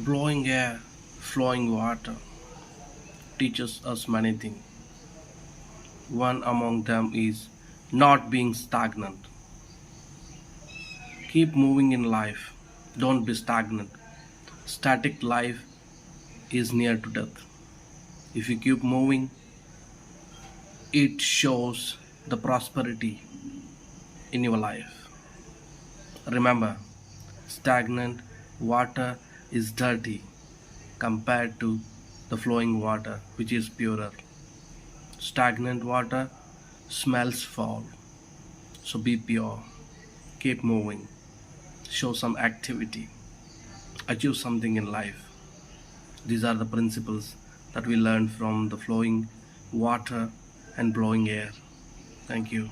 Blowing air, flowing water teaches us many things. One among them is not being stagnant. Keep moving in life. Don't be stagnant. Static life is near to death. If you keep moving, it shows the prosperity in your life. Remember, stagnant water is dirty compared to the flowing water, which is purer. Stagnant water smells foul. So be pure. Keep moving. Show some activity. Achieve something in life. These are the principles that we learn from the flowing water and blowing air. Thank you.